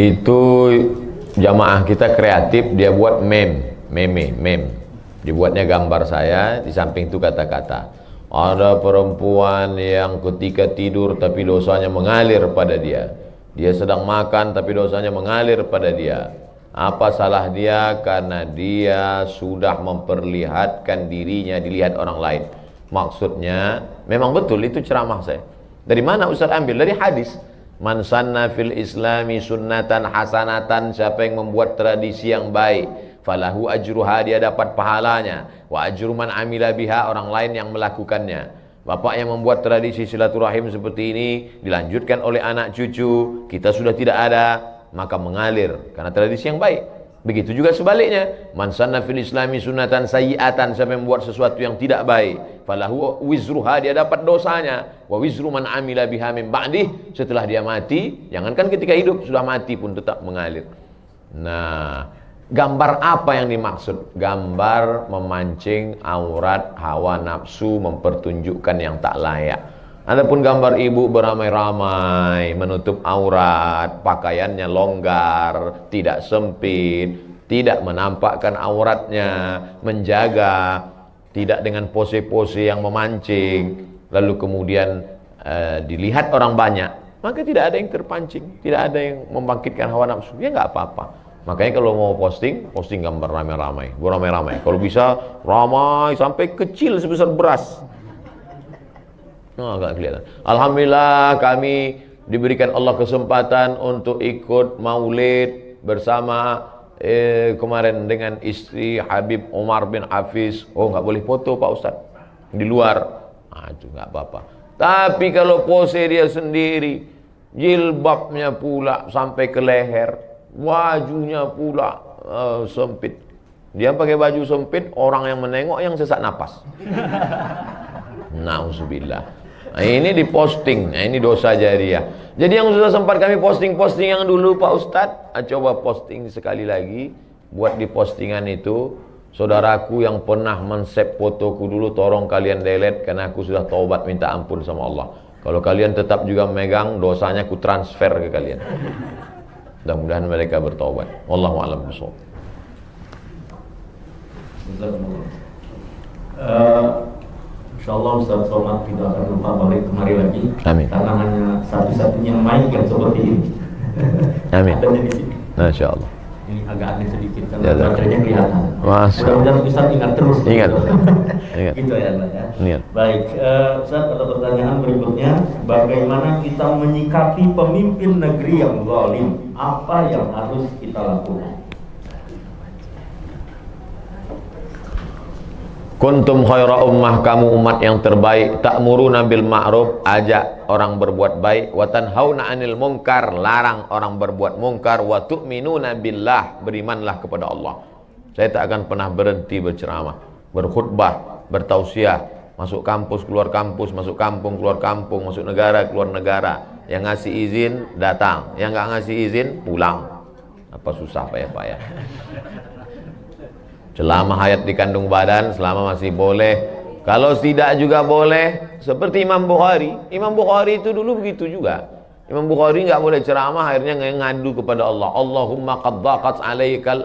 Itu jamaah kita kreatif, dia buat meme. Dibuatnya gambar saya, di samping itu kata-kata. Ada perempuan yang ketika tidur tapi dosanya mengalir pada dia. Dia sedang makan tapi dosanya mengalir pada dia. Apa salah dia? Karena dia sudah memperlihatkan dirinya dilihat orang lain. Maksudnya, memang betul itu ceramah saya. Dari mana Ustaz ambil? Dari hadis. Man sanna fil islami sunnatan hasanatan, siapa yang membuat tradisi yang baik, falahu ajruha, dia dapat pahalanya, wa ajru man amila biha, orang lain yang melakukannya. Bapak yang membuat tradisi silaturahim seperti ini dilanjutkan oleh anak cucu, kita sudah tidak ada, maka mengalir karena tradisi yang baik. Begitu juga sebaliknya, man sanna fil islami sunnatan sayyi'atan, siapa yang membuat sesuatu yang tidak baik, falahu wizruha, dia dapat dosanya, wa wizru man amila biha min ba'dih, setelah dia mati, jangankan ketika hidup, sudah mati pun tetap mengalir. Nah, gambar apa yang dimaksud? Gambar memancing aurat, hawa nafsu, mempertunjukkan yang tak layak. Adapun gambar ibu beramai-ramai, menutup aurat, pakaiannya longgar, tidak sempit, tidak menampakkan auratnya, menjaga, tidak dengan pose-pose yang memancing, lalu kemudian dilihat orang banyak, maka tidak ada yang terpancing, tidak ada yang membangkitkan hawa nafsu, ya nggak apa-apa. Makanya kalau mau posting gambar ramai-ramai, beramai-ramai. Kalau bisa ramai sampai kecil sebesar beras. Agak kelihatan. Alhamdulillah kami diberikan Allah kesempatan untuk ikut maulid bersama kemarin dengan istri Habib Umar bin Hafiz. Oh, nggak boleh foto Pak Ustadz di luar. Itu nggak apa-apa. Tapi kalau pose dia sendiri, jilbabnya pula sampai ke leher, bajunya pula sempit. Dia pakai baju sempit, orang yang menengok yang sesak napas. Nauzubillah. Nah, ini diposting, nah, ini dosa jariah. Jadi yang sudah sempat kami posting yang dulu Pak Ustadz, coba posting sekali lagi. Buat di postingan itu, saudaraku yang pernah men-save fotoku dulu, tolong kalian delete, karena aku sudah taubat minta ampun sama Allah. Kalau kalian tetap juga megang, dosanya ku transfer ke kalian. Mudah-mudahan mereka bertaubat. Wallahu a'lam bishawab. InsyaAllah Ustaz Somad tidak akan lupa balik kemari lagi. Amin. Karena hanya satu-satunya mic yang seperti ini. Amin. Ada di sini. Masya Allah. Ini agak aneh sedikit karena baterainya kelihatan. Mudah-mudahan Ustaz ingat terus. Ingat. Ingat. Gitu ya Allah ya. Ingat. Baik, Ustaz, ada pertanyaan berikutnya. Bagaimana kita menyikapi pemimpin negeri yang zalim? Apa yang harus kita lakukan? Kuntum khaira ummah, kamu umat yang terbaik, ta'muruna bil ma'ruf, ajak orang berbuat baik, wa tanhauna 'anil munkar, larang orang berbuat munkar, wa tu'minuna billah, berimanlah kepada Allah. Saya tak akan pernah berhenti berceramah, berkhutbah, bertausiah, masuk kampus, keluar kampus, masuk kampung, keluar kampung, masuk negara, keluar negara. Yang ngasih izin datang, yang nggak ngasih izin pulang. Apa susah payah-payah. Selama hayat di kandung badan, selama masih boleh. Kalau tidak juga boleh. Seperti Imam Bukhari. Imam Bukhari itu dulu begitu juga. Imam Bukhari nggak boleh ceramah, akhirnya ngadu kepada Allah. Allahumma qad dhaqat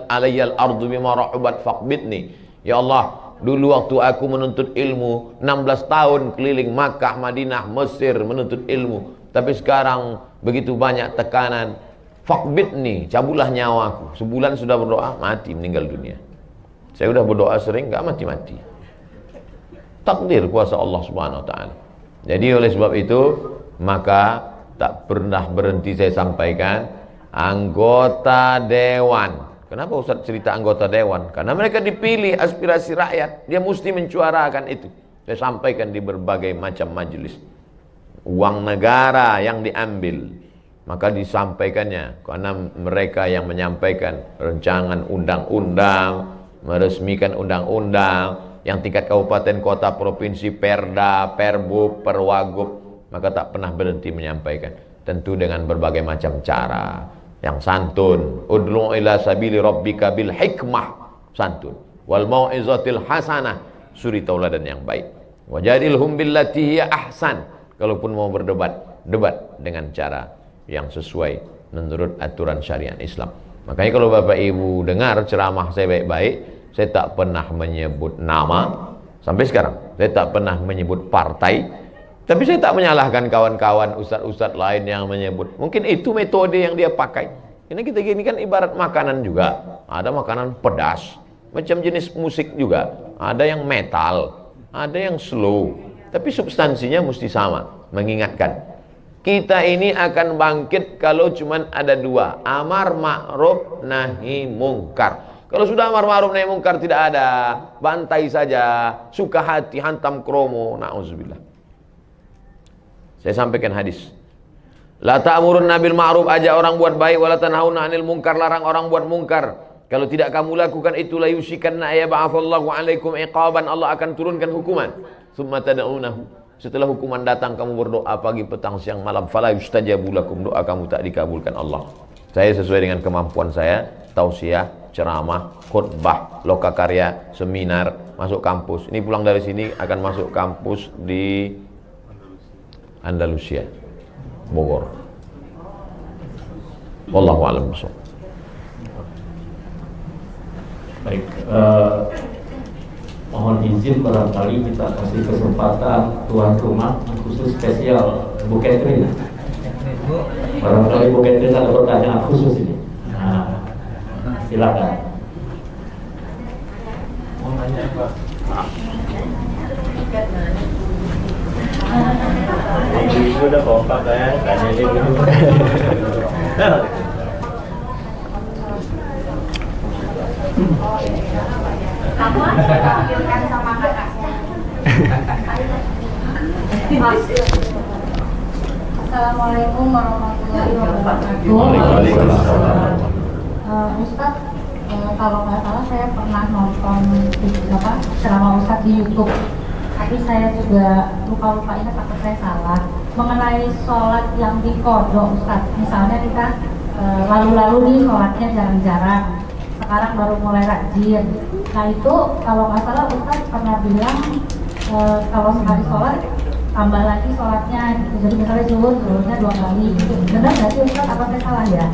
alayyal ardu bima rahubat faqbidni. Ya Allah, dulu waktu aku menuntut ilmu 16 tahun keliling Makkah, Madinah, Mesir menuntut ilmu. Tapi sekarang begitu banyak tekanan. Faqbidni, cabutlah nyawaku. Sebulan sudah berdoa, mati, meninggal dunia. Saya sudah berdoa sering, nggak mati-mati. Takdir kuasa Allah Subhanahu wa taala. Jadi oleh sebab itu, maka tak pernah berhenti saya sampaikan anggota dewan. Kenapa Ustaz cerita anggota dewan? Karena mereka dipilih aspirasi rakyat, dia mesti mencuarakan itu. Saya sampaikan di berbagai macam majelis. Uang negara yang diambil, maka disampaikannya karena mereka yang menyampaikan rancangan undang-undang, meresmikan undang-undang yang tingkat kabupaten, kota, provinsi, perda, perbub, perwagub, maka tak pernah berhenti menyampaikan, tentu dengan berbagai macam cara yang santun. Ud'u ila sabili rabbika bil hikmah, santun, wal mau'izatil hasanah, suri tauladan yang baik, wajadilhum billati hiya ahsan. Kalaupun mau berdebat, debat dengan cara yang sesuai menurut aturan syariat Islam. Makanya kalau Bapak Ibu dengar ceramah saya baik-baik, saya tak pernah menyebut nama sampai sekarang. Saya tak pernah menyebut partai, tapi saya tak menyalahkan kawan-kawan ustadz-ustadz lain yang menyebut. Mungkin itu metode yang dia pakai. Ini kita gini kan ibarat makanan juga. Ada makanan pedas, macam jenis musik juga. Ada yang metal, ada yang slow. Tapi substansinya mesti sama, mengingatkan. Kita ini akan bangkit kalau cuman ada dua, amar ma'ruf nahi mungkar. Kalau sudah amar ma'ruf nahi mungkar tidak ada, bantai saja, suka hati hantam kromo, na'udzubillah. Saya sampaikan hadis. La ta'murun nabil ma'ruf, ajak orang buat baik, wala tanhauna 'anil munkar, larang orang buat mungkar. Kalau tidak kamu lakukan itu, la yushikanna ayab'atsallahu 'alaikum iqaban, Allah akan turunkan hukuman. Summa tad'unahu, setelah hukuman datang kamu berdoa pagi, petang, siang, malam, fala yustajabu lakum, doa kamu tak dikabulkan Allah. Saya sesuai dengan kemampuan saya, tausiah, ceramah, khutbah, lokakarya, seminar, masuk kampus. Ini pulang dari sini akan masuk kampus di Andalusia, Bogor. Wallahu a'lam bishawab. Baik, mohon izin barangkali kita kasih kesempatan tuan rumah khusus spesial Bu Catherine. Barangkali Bu Catherine ada pertanyaan khusus ini. Nah, silakan. Mau nanya apa? Ibu udah kompak ya, tanya dia dulu. Kamu panggilkan sama kakaknya. Assalamualaikum warahmatullahi wabarakatuh. Waalaikumsalam. Ustadz, kalau nggak salah saya pernah nonton ceramah Ustadz di YouTube. Tapi saya juga lupa ingat takut saya salah mengenai sholat yang dikodok, Ustadz. Misalnya kita lalu-lalu nih sholatnya jarang-jarang, sekarang baru mulai rajin. Nah itu kalau nggak salah Ustadz pernah bilang kalau sekali sholat tambah lagi sholatnya gitu. Jadi misalnya zuhurnya 2 kali. Benar nggak sih Ustadz? Apa saya salah ya?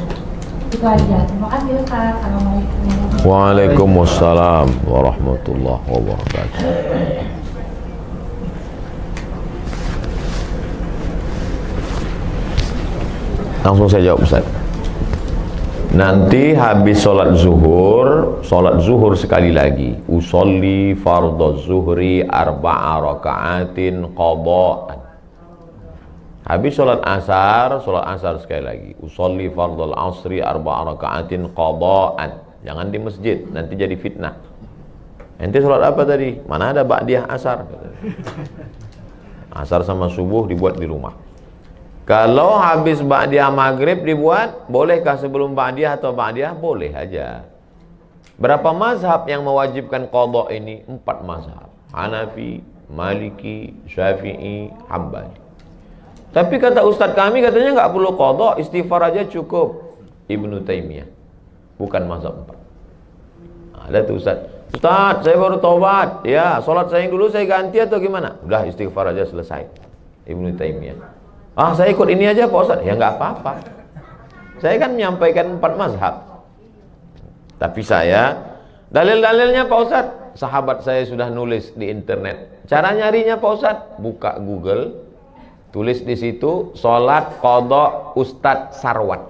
Itu aja. Terima kasih Ustadz. Assalamualaikum. Waalaikumsalam warahmatullahi wabarakatuh. Langsung saya jawab Ustaz. Nanti habis sholat zuhur sekali lagi. Usolli fardhu zuhri 4 raka'atin qada'an. Habis sholat asar sekali lagi. Usolli fardhu asri 4 raka'atin qada'an. Jangan di masjid, nanti jadi fitnah. Ente sholat apa tadi? Mana ada ba'diyah asar? Asar sama subuh dibuat di rumah. Kalau habis ba'diyah maghrib dibuat, bolehkah sebelum ba'diyah atau ba'diyah? Boleh aja. Berapa mazhab yang mewajibkan qadha ini? 4 mazhab. Hanafi, Maliki, Syafi'i, Hambali. Tapi kata ustadz kami katanya nggak perlu qadha, istighfar aja cukup. Ibnu Taimiyah. Bukan mazhab 4. Ada tuh ustadz. Ustadz, saya baru taubat. Ya, sholat saya yang dulu saya ganti atau gimana? Udah istighfar aja selesai. Ibnu Taimiyah. Ah, saya ikut ini aja Pak Ustadz. Ya nggak apa-apa. Saya kan menyampaikan 4 mazhab. Tapi saya, dalil-dalilnya Pak Ustadz, sahabat saya sudah nulis di internet. Cara nyarinya Pak Ustadz, buka Google, tulis di situ, sholat qadha Ustadz Sarwat.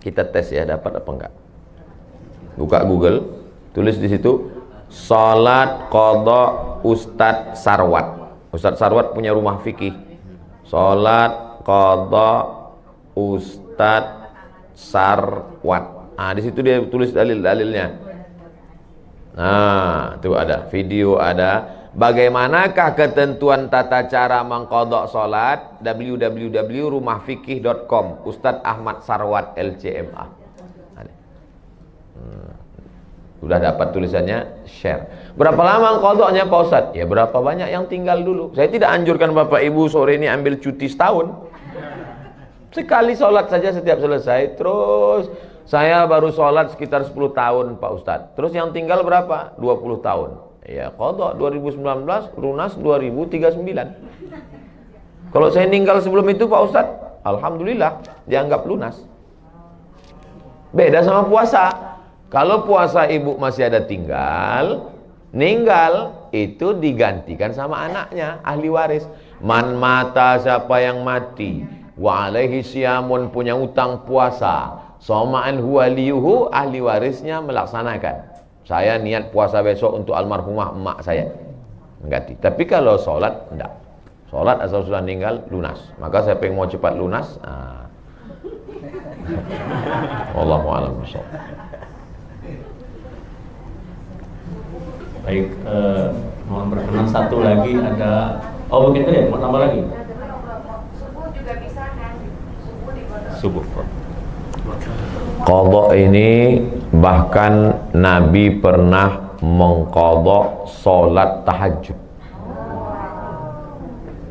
Kita tes ya, dapat apa enggak. Buka Google, tulis di situ, sholat qadha Ustadz Sarwat. Ustadz Sarwat punya rumah fikih. Sholat qadha Ustadz Sarwat. Nah, di situ dia tulis dalil-dalilnya. Nah, itu ada video, ada bagaimanakah ketentuan tata cara mengqadha sholat, www.rumahfikih.com, Ustadz Ahmad Sarwat LCMA. Sudah dapat tulisannya, share. Berapa lama qadhanya Pak Ustadz? Ya berapa banyak yang tinggal dulu. Saya tidak anjurkan Bapak Ibu sore ini ambil cuti setahun. Sekali sholat saja setiap selesai. Terus saya baru sholat sekitar 10 tahun Pak Ustadz. Terus yang tinggal berapa? 20 tahun. Ya qadha 2019, lunas 2039. Kalau saya meninggal sebelum itu Pak Ustadz, alhamdulillah dianggap lunas. Beda sama puasa. Kalau puasa ibu masih ada ninggal itu digantikan sama anaknya, ahli waris. Man mata, siapa yang mati, wa alaihi siyamun, punya utang puasa, soma'an huwa liyuhu, ahli warisnya melaksanakan. Saya niat puasa besok untuk almarhumah emak saya, mengganti. Tapi kalau sholat, enggak. Sholat asal sudah meninggal, lunas. Maka saya pengen mau cepat lunas. Wallahu a'lam bishawab. Baik, mohon berkenan satu lagi ada. Oh begitu ya, mau tambah lagi? Subuh juga bisa kan? Subuh di Subuh. Qadha ini bahkan Nabi pernah mengqadha sholat tahajud.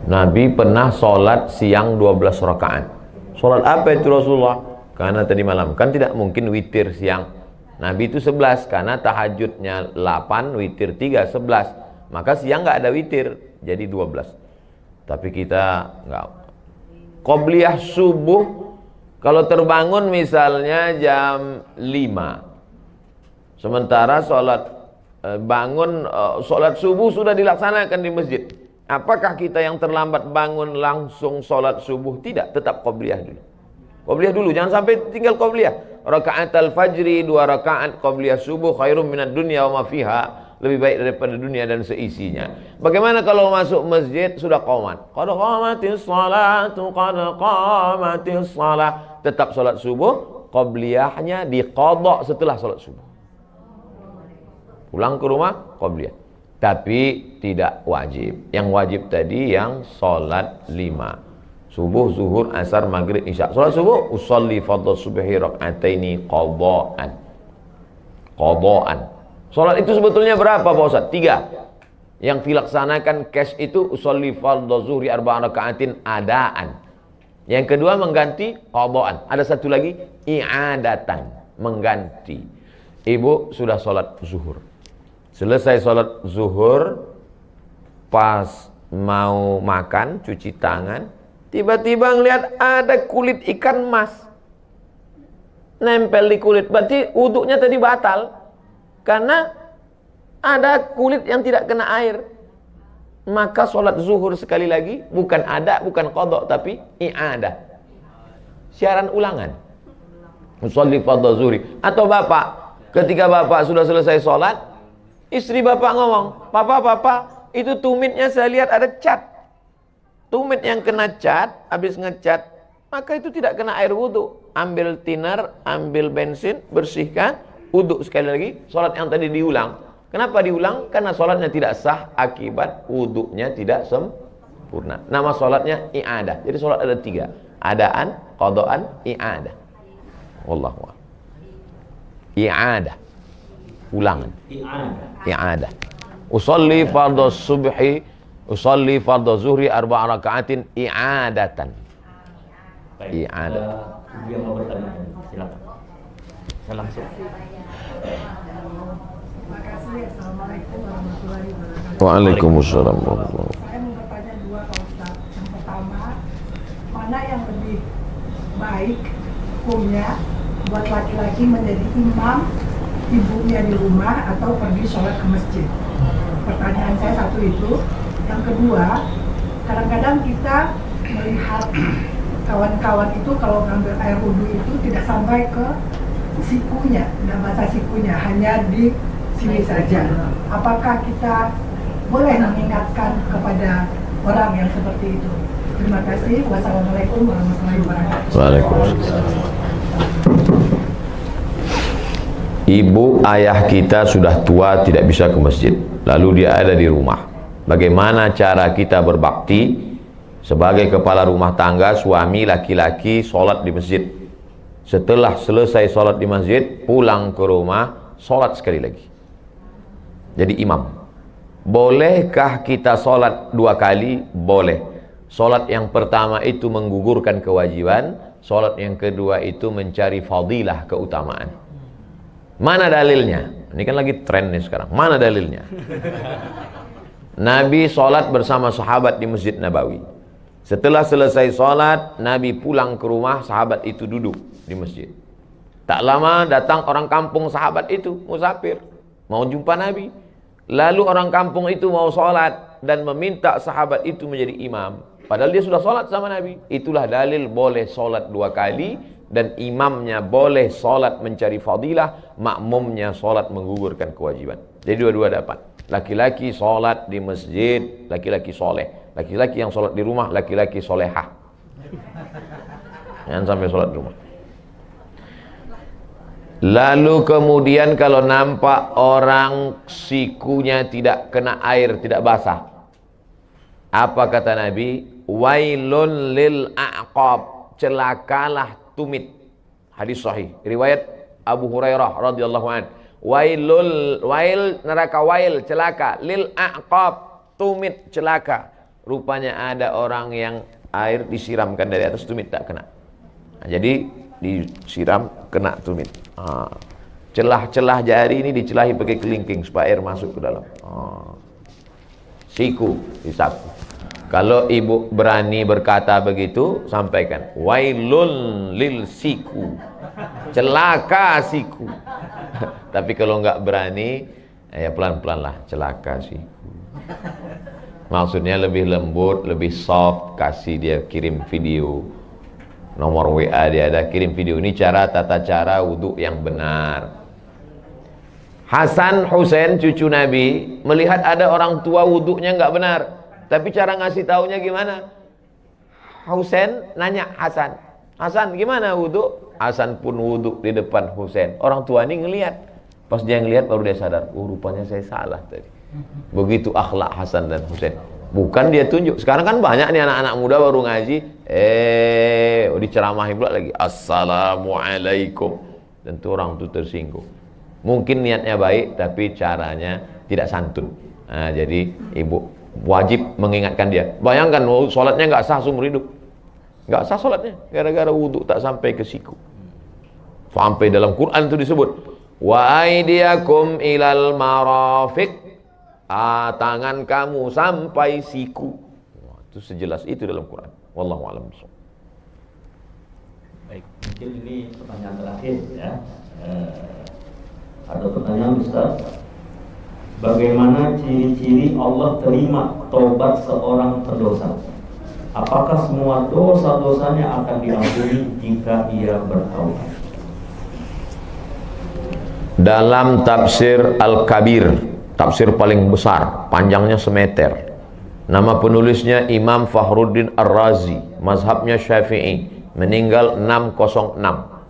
Nabi pernah sholat siang 12 rakaat. Sholat apa itu Rasulullah? Karena tadi malam, kan tidak mungkin witir siang. Nabi itu 11, karena tahajudnya 8, witir 3, 11. Maka siang nggak ada witir, jadi 12. Tapi kita nggak. Qobliyah subuh, kalau terbangun misalnya jam 5. Sementara sholat subuh sudah dilaksanakan di masjid. Apakah kita yang terlambat bangun langsung sholat subuh? Tidak, tetap qobliyah dulu. Qobliyah dulu, jangan sampai tinggal qobliyah. Rakaat al-fajri 2 rakaat qobliyah subuh khairum minad dunya wa ma fiha, lebih baik daripada dunia dan seisinya. Bagaimana kalau masuk masjid sudah qomat? Qad qamatis salatu, qad qamatis salah. Tetap sholat subuh, qobliyahnya diqadha setelah sholat subuh. Pulang ke rumah, qobliyah. Tapi tidak wajib. Yang wajib tadi yang sholat 5. Subuh, zuhur, asar, maghrib, isya. Sholat subuh, usolli fardhu subhi rak'ataini qadha'an. Qadha'an. Sholat itu sebetulnya berapa Pak Ustaz? 3. Yang dilaksanakan cash itu usolli fardhu zuhri 4 raka'atin adaan. Yang kedua mengganti qadha'an. Ada satu lagi i'adatan, mengganti. Ibu sudah sholat zuhur. Selesai sholat zuhur, pas mau makan, cuci tangan, tiba-tiba ngelihat ada kulit ikan mas nempel di kulit. Berarti wuduknya tadi batal, karena ada kulit yang tidak kena air. Maka sholat zuhur sekali lagi, bukan ada, bukan qadha, tapi i'adah, siaran ulangan. Usolli fardhu zuhri. Atau bapak, ketika bapak sudah selesai sholat, istri bapak ngomong, papa, itu tumitnya saya lihat ada cat. Tumit yang kena cat, habis ngecat, maka itu tidak kena air wudhu. Ambil thinner, ambil bensin, bersihkan, wudhu sekali lagi. Sholat yang tadi diulang. Kenapa diulang? Karena sholatnya tidak sah akibat wudhunya tidak sempurna. Nama sholatnya i'adah. Jadi sholat ada 3. Adaan, qadhaan, i'adah. Wallahu a'lam. I'adah. Ulangan. I'adah. Usolli fardhu subhi, usolli fardhu zuhri 4 raka'atin i'adatan. Baik. I'adah. Dia mau bertanya, silakan. Saya langsung. Terima kasih. Assalamualaikum warahmatullahi wabarakatuh. Waalaikumsalam warahmatullahi wabarakatuh. Saya mau bertanya 2 Pak Ustaz. Yang pertama, mana yang lebih baik hukumnya buat laki-laki menjadi imam ibunya di rumah atau pergi sholat ke masjid? Pertanyaan saya satu itu. Yang kedua, kadang-kadang kita melihat kawan-kawan itu kalau ngambil air wudhu itu tidak sampai ke sikunya, tidak basah sikunya, hanya di sini saja. Apakah kita boleh mengingatkan kepada orang yang seperti itu? Terima kasih. Wassalamualaikum warahmatullahi wabarakatuh. Waalaikumsalam. Ibu ayah kita sudah tua, tidak bisa ke masjid, lalu dia ada di rumah. Bagaimana cara kita berbakti sebagai kepala rumah tangga, suami laki-laki sholat di masjid? Setelah selesai sholat di masjid, pulang ke rumah, sholat sekali lagi. Jadi imam. Bolehkah kita sholat 2 kali? Boleh. Sholat yang pertama itu menggugurkan kewajiban, sholat yang kedua itu mencari fadilah, keutamaan. Mana dalilnya? Ini kan lagi tren nih sekarang. Mana dalilnya? Nabi sholat bersama sahabat di Masjid Nabawi. Setelah selesai sholat, Nabi pulang ke rumah, sahabat itu duduk di masjid. Tak lama datang orang kampung sahabat itu, musafir, mau jumpa Nabi. Lalu orang kampung itu mau sholat dan meminta sahabat itu menjadi imam. Padahal dia sudah sholat sama Nabi. Itulah dalil boleh sholat 2 kali, dan imamnya boleh sholat mencari fadilah, makmumnya sholat menggugurkan kewajiban. Jadi dua-dua dapat. Laki-laki sholat di masjid, laki-laki soleh. Laki-laki yang sholat di rumah, laki-laki solehah. Jangan sampai sholat di rumah. Lalu kemudian kalau nampak orang sikunya tidak kena air, tidak basah, apa kata Nabi? Wailun lil a'qab, celakalah tumit. Hadis sahih, riwayat Abu Hurairah radhiyallahu anhu. Wail neraka, wail celaka, lil a'qab tumit celaka. Rupanya ada orang yang air disiramkan dari atas tumit tak kena. Nah, jadi disiram kena tumit. Celah-celah jari ini dicelahi pakai kelingking supaya air masuk ke dalam. Siku disapu. Kalau ibu berani berkata begitu, sampaikan wailun lil siku, celaka siku. Tapi kalau enggak berani, ya pelan-pelan lah, celaka siku. Maksudnya lebih lembut, lebih soft, kasih dia kirim video, nomor WA dia ada, kirim video. Ini tata cara wudhu yang benar. Hasan Husain cucu Nabi melihat ada orang tua wudhunya nggak benar, tapi cara ngasih taunya gimana? Husain nanya Hasan, Hasan gimana wudhu? Hasan pun wudhu di depan Husain. Orang tua ini ngelihat, pas dia ngelihat baru dia sadar, oh rupanya saya salah tadi. Begitu akhlak Hasan dan Husain. Bukan dia tunjuk. Sekarang kan banyak nih anak-anak muda baru ngaji, diceramahin pula lagi, Assalamualaikum. Tentu orang itu tersinggung. Mungkin niatnya baik, tapi caranya tidak santun. Nah, jadi ibu wajib mengingatkan dia. Bayangkan, sholatnya nggak sah seumur hidup. Nggak sah sholatnya, gara-gara wudhu tak sampai ke siku. Sampai dalam Quran itu disebut, wa aidiakum ilal marafiq, tangan kamu sampai siku. Itu sejelas itu dalam Quran. Wallahu a'lam bishawab. Baik, mungkin ini pertanyaan terakhir ya. Ada pertanyaan Ustaz, bagaimana ciri-ciri Allah terima taubat seorang berdosa? Apakah semua dosa-dosanya akan diampuni jika ia bertaubat? Dalam tafsir Al-Kabir, tafsir paling besar, panjangnya semeter, nama penulisnya Imam Fakhruddin Ar-Razi, mazhabnya Syafi'i, meninggal 606,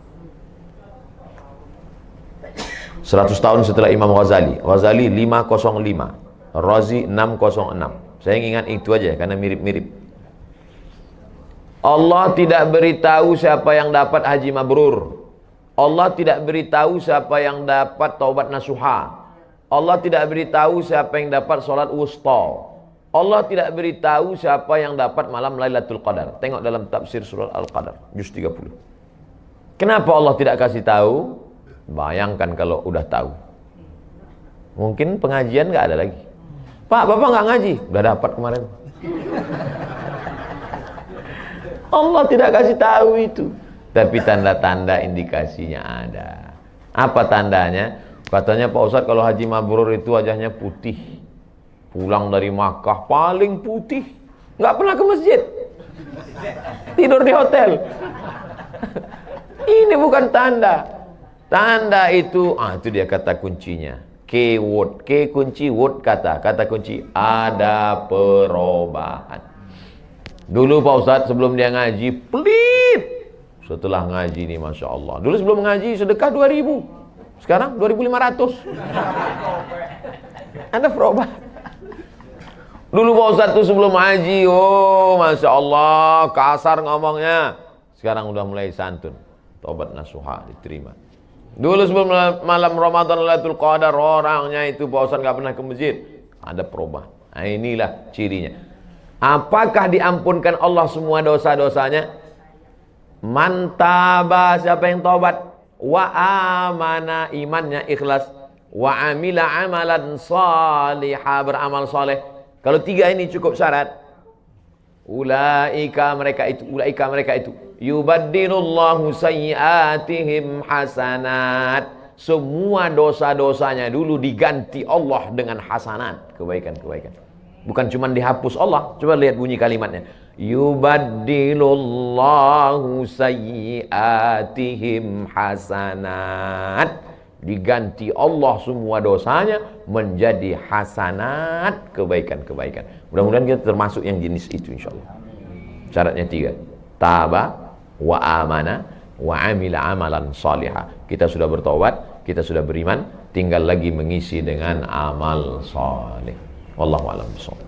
100 tahun setelah Imam Ghazali. Ghazali 505, Razi 606. Saya ingat itu aja karena mirip-mirip. Allah tidak beritahu siapa yang dapat haji mabrur. Allah tidak beritahu siapa yang dapat taubat nasuha. Allah tidak beritahu siapa yang dapat sholat wusta. Allah tidak beritahu siapa yang dapat malam Lailatul Qadar. Tengok dalam tafsir surah Al-Qadar, juz 30. Kenapa Allah tidak kasih tahu? Bayangkan kalau udah tahu. Mungkin pengajian nggak ada lagi. Pak, Bapak nggak ngaji? Udah dapat kemarin. Allah tidak kasih tahu itu. Tapi tanda-tanda indikasinya ada. Apa tandanya? Katanya Pak Ustadz kalau haji mabrur itu wajahnya putih. Pulang dari Makkah paling putih. Nggak pernah ke masjid. Tidur di hotel. Ini bukan tanda. Tanda itu, itu dia kata kuncinya. Keyword, ke kunci, word kata. Kata kunci, ada perubahan. Dulu Pak Ustadz sebelum dia ngaji, pelit. Setelah ngaji nih Masya Allah. Dulu sebelum ngaji sedekah 2000. Sekarang 2500. Ada perubahan. Dulu Pak Ustadz tuh sebelum ngaji, Masya Allah, kasar ngomongnya. Sekarang udah mulai santun. Taubat nasuha diterima. Dulu sebelum malam Ramadan Lailatul Qadar, orangnya itu Pak Ustadz gak pernah ke masjid. Ada perubahan. Nah, inilah cirinya. Apakah diampunkan Allah semua dosa-dosanya? Mantaba, siapa yang taubat, wa amana, imannya ikhlas, wa amila amalan salihah, beramal soleh. Kalau tiga ini cukup syarat. Ulaika mereka itu yubaddilullahu sayyiatihim hasanat. Semua dosa-dosanya dulu diganti Allah dengan hasanat, kebaikan-kebaikan. Bukan cuma dihapus Allah. Coba lihat bunyi kalimatnya. Yubaddilullahu sayyiatihim hasanat. Diganti Allah semua dosanya menjadi hasanat, kebaikan-kebaikan. Mudah-mudahan kita termasuk yang jenis itu insyaallah. Syaratnya 3. Taba wa amana wa amila amalan salihah. Kita sudah bertobat, kita sudah beriman, tinggal lagi mengisi dengan amal saleh. Wallahu a'lam bishawab.